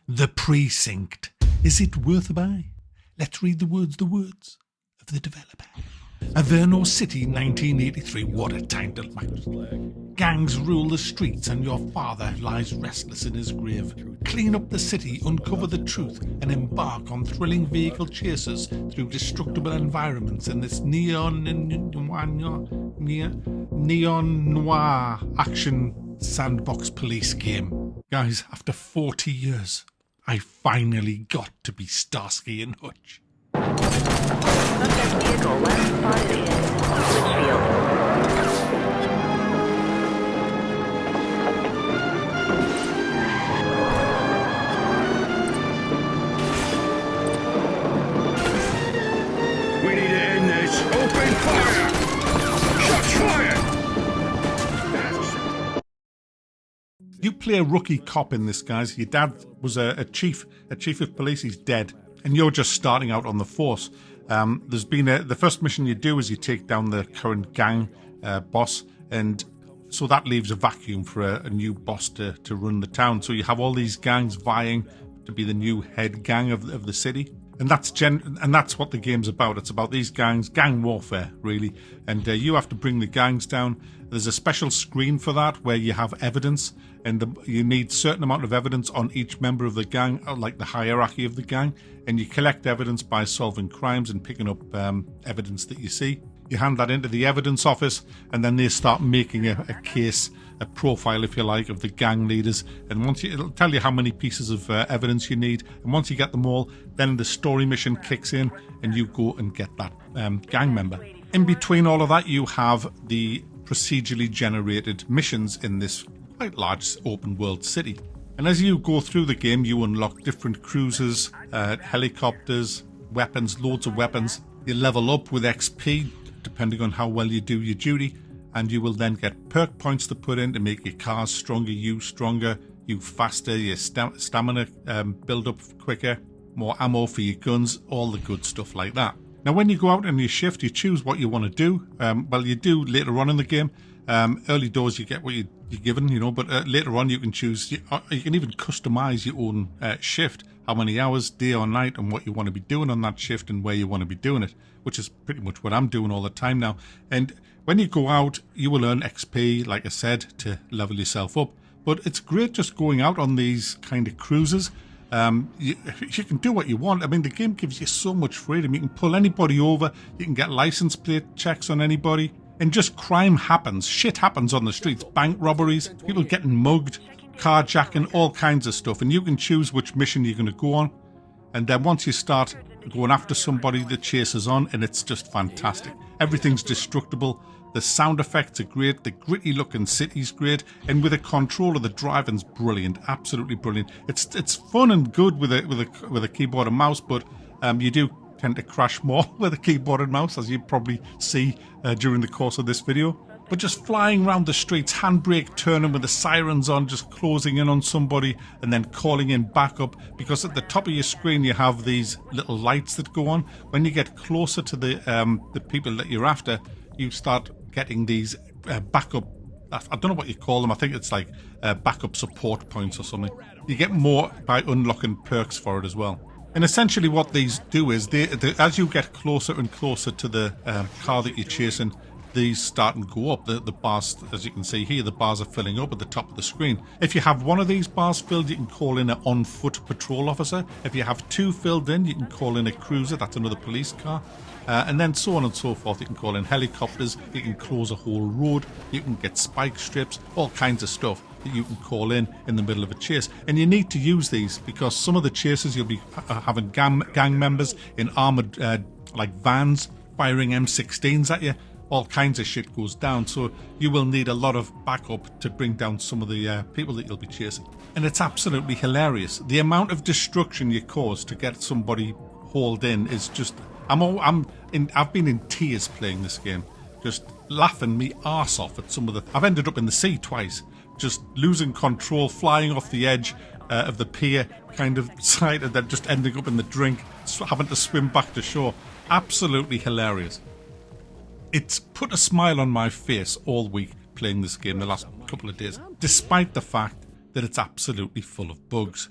The Precinct. Is it worth a buy? Let's read the words of the developer. Averno City, 1983. What a time to like. Gangs rule the streets and your father lies restless in his grave. Clean up the city, uncover the truth, and embark on thrilling vehicle chases through destructible environments in this neon noir action sandbox police game. Guys, after 40 years, I finally got to be Starsky and Hutch. Suspect vehicle last spotted in Litchfield. We need to end this. Open fire! Shots fired! You play a rookie cop in this, guys. Your dad was a chief of police. He's dead, and you're just starting out on the force. There's been the first mission you do is you take down the current gang boss, and so that leaves a vacuum for a new boss to run the town. So you have all these gangs vying to be the new head gang of the city. And that's what the game's about. It's about these gangs, gang warfare, really. And you have to bring the gangs down. There's a special screen for that where you have evidence, and you need a certain amount of evidence on each member of the gang, like the hierarchy of the gang. And you collect evidence by solving crimes and picking up evidence that you see. You hand that into the evidence office, and then they start making a case, a profile, if you like, of the gang leaders. And it'll tell you how many pieces of evidence you need. And once you get them all, then the story mission kicks in, and you go and get that gang member. In between all of that, you have the procedurally generated missions in this quite large open world city. And as you go through the game, you unlock different cruisers, helicopters, weapons, loads of weapons. You level up with XP, depending on how well you do your duty, and you will then get perk points to put in to make your cars stronger, you faster, your stamina build up quicker, more ammo for your guns, all the good stuff like that. Now, when you go out on your shift, you choose what you want to do. Well, you do later on in the game. Early doors, you get what you're given, but later on you can choose. You can even customize your own shift, how many hours, day or night, and what you want to be doing on that shift and where you want to be doing it, which is pretty much what I'm doing all the time now. And when you go out, you will earn XP, like I said, to level yourself up. But it's great just going out on these kind of cruises. You can do what you want. I mean, the game gives you so much freedom. You can pull anybody over. You can get license plate checks on anybody. And just crime happens. Shit happens on the streets. Bank robberies, people getting mugged, carjacking, all kinds of stuff. And you can choose which mission you're going to go on. And then once you start going after somebody, the chase is on, and it's just fantastic. Everything's destructible. The sound effects are great. The gritty looking city's great. And with a controller, the driving's brilliant. Absolutely brilliant. It's fun and good with a keyboard and mouse, but you do tend to crash more with a keyboard and mouse, as you probably see during the course of this video. But just flying around the streets, handbrake turning with the sirens on, just closing in on somebody and then calling in backup, because at the top of your screen you have these little lights that go on. When you get closer to the people that you're after, you start getting these backup, I don't know what you call them, I think it's like backup support points or something. You get more by unlocking perks for it as well. And essentially what these do is, as you get closer and closer to the car that you're chasing, these start and go up. The bars, as you can see here, the bars are filling up at the top of the screen. If you have one of these bars filled, you can call in an on-foot patrol officer. If you have two filled in, you can call in a cruiser, that's another police car. And then so on and so forth. You can call in helicopters, you can close a whole road, you can get spike strips, all kinds of stuff that you can call in the middle of a chase. And you need to use these because some of the chases you'll be having gang members in armoured like vans firing M16s at you. All kinds of shit goes down, so you will need a lot of backup to bring down some of the people that you'll be chasing. And it's absolutely hilarious. The amount of destruction you cause to get somebody hauled in is just... I've been in tears playing this game, just laughing me arse off at some of the... I've ended up in the sea twice, just losing control, flying off the edge of the pier kind of side, and then just ending up in the drink, having to swim back to shore. Absolutely hilarious. It's put a smile on my face all week playing this game the last couple of days, despite the fact that it's absolutely full of bugs.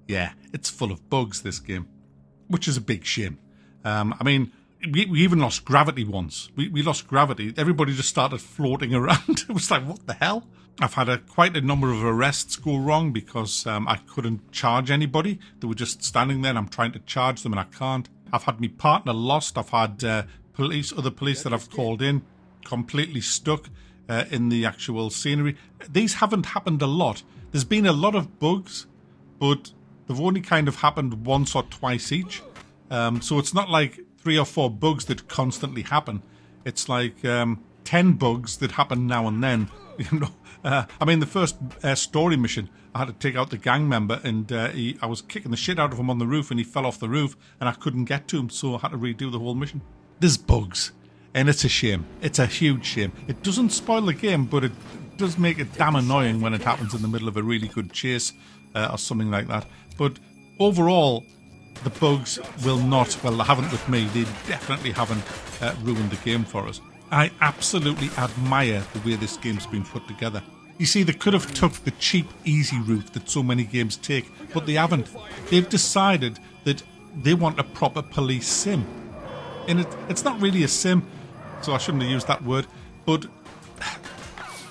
Yeah, it's full of bugs, this game, which is a big shame. I mean, we even lost gravity once. We lost gravity. Everybody just started floating around. It was like, what the hell? I've had quite a number of arrests go wrong because I couldn't charge anybody. They were just standing there and I'm trying to charge them and I can't. I've had my partner lost. I've had other police that I've called in completely stuck in the actual scenery. These haven't happened a lot. There's been a lot of bugs, but they've only kind of happened once or twice each. So it's not like 3 or 4 bugs that constantly happen. It's like 10 bugs that happen now and then. You know, I mean, the first story mission, I had to take out the gang member, and I was kicking the shit out of him on the roof, and he fell off the roof, and I couldn't get to him, so I had to redo the whole mission. There's bugs, and it's a shame. It's a huge shame. It doesn't spoil the game, but it does make it damn annoying when it happens in the middle of a really good chase or something like that. But overall, the bugs will not, well, they haven't with me, they definitely haven't ruined the game for us. I absolutely admire the way this game's been put together. You see, they could have took the cheap, easy route that so many games take, but they haven't. They've decided that they want a proper police sim. And it's not really a sim, so I shouldn't have used that word, but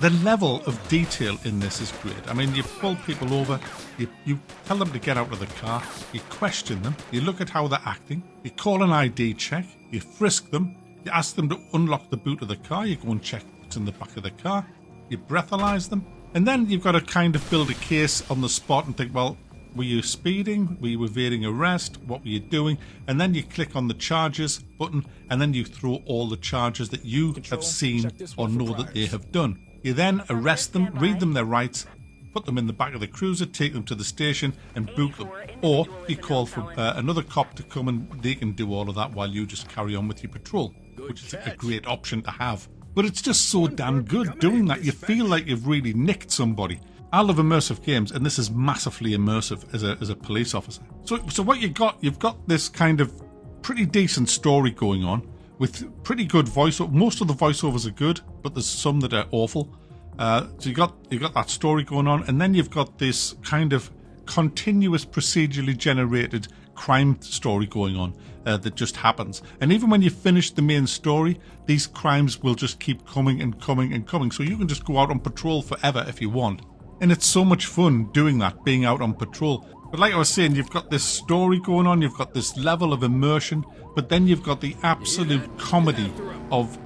the level of detail in this is great. I mean, you pull people over, you tell them to get out of the car, you question them, you look at how they're acting, you call an ID check, you frisk them, you ask them to unlock the boot of the car, you go and check what's in the back of the car, you breathalyze them, and then you've got to kind of build a case on the spot and think, well, were you speeding? Were you evading arrest? What were you doing? And then you click on the charges button, and then you throw all the charges that you have seen or know that they have done. You then arrest them, read them their rights, put them in the back of the cruiser, take them to the station and book them. Or you call for another cop to come and they can do all of that while you just carry on with your patrol, which is a great option to have. But it's just so damn good doing that. You feel like you've really nicked somebody. I love immersive games, and this is massively immersive as a police officer. So what you've got this kind of pretty decent story going on with pretty good voiceover. Most of the voiceovers are good, but there's some that are awful. So you got that story going on, and then you've got this kind of continuous procedurally generated crime story going on that just happens. And even when you finish the main story, these crimes will just keep coming and coming and coming. So you can just go out on patrol forever if you want. And it's so much fun doing that, being out on patrol. But like I was saying, you've got this story going on, you've got this level of immersion, but then you've got the absolute comedy of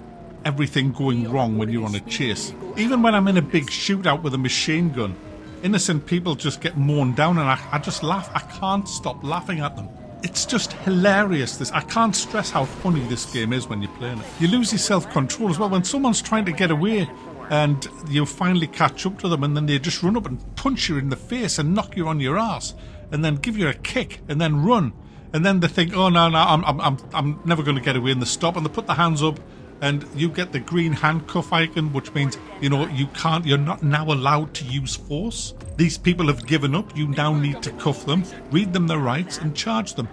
everything going wrong when you're on a chase. Even when I'm in a big shootout with a machine gun, innocent people just get mown down and I just laugh. I can't stop laughing at them. It's just hilarious. I can't stress how funny this game is when you're playing it. You lose your self-control as well. When someone's trying to get away and you finally catch up to them and then they just run up and punch you in the face and knock you on your ass and then give you a kick and then run. And then they think, oh, no, I'm never going to get away, and they stop and they put their hands up and you get the green handcuff icon, which means, you're not now allowed to use force. These people have given up. You now need to cuff them, read them their rights and charge them.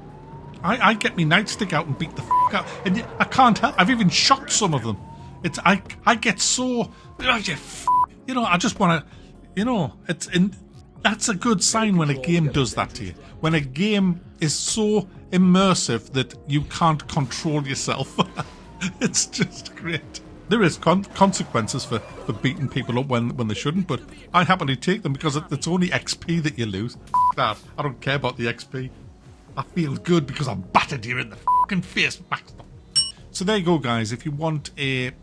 I get me nightstick out and beat the out. And I can't help. I've even shot some of them. I get so, I just want to, that's a good sign when a game does that to you. When a game is so immersive that you can't control yourself. It's just great. There is consequences for beating people up when they shouldn't, but I happily take them because it's only XP that you lose. That, I don't care about the XP. I feel good because I'm battered here in the fucking face. So there you go, guys. If you want it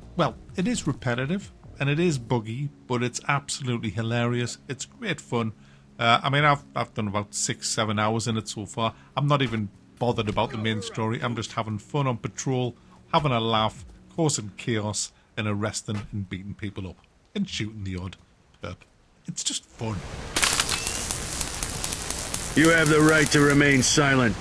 is repetitive and it is buggy, but it's absolutely hilarious. It's great fun. I've done about 6-7 hours in it so far. I'm not even bothered about the main story. I'm just having fun on patrol, having a laugh, causing chaos, and arresting and beating people up, and shooting the odd perp. It's just fun. You have the right to remain silent.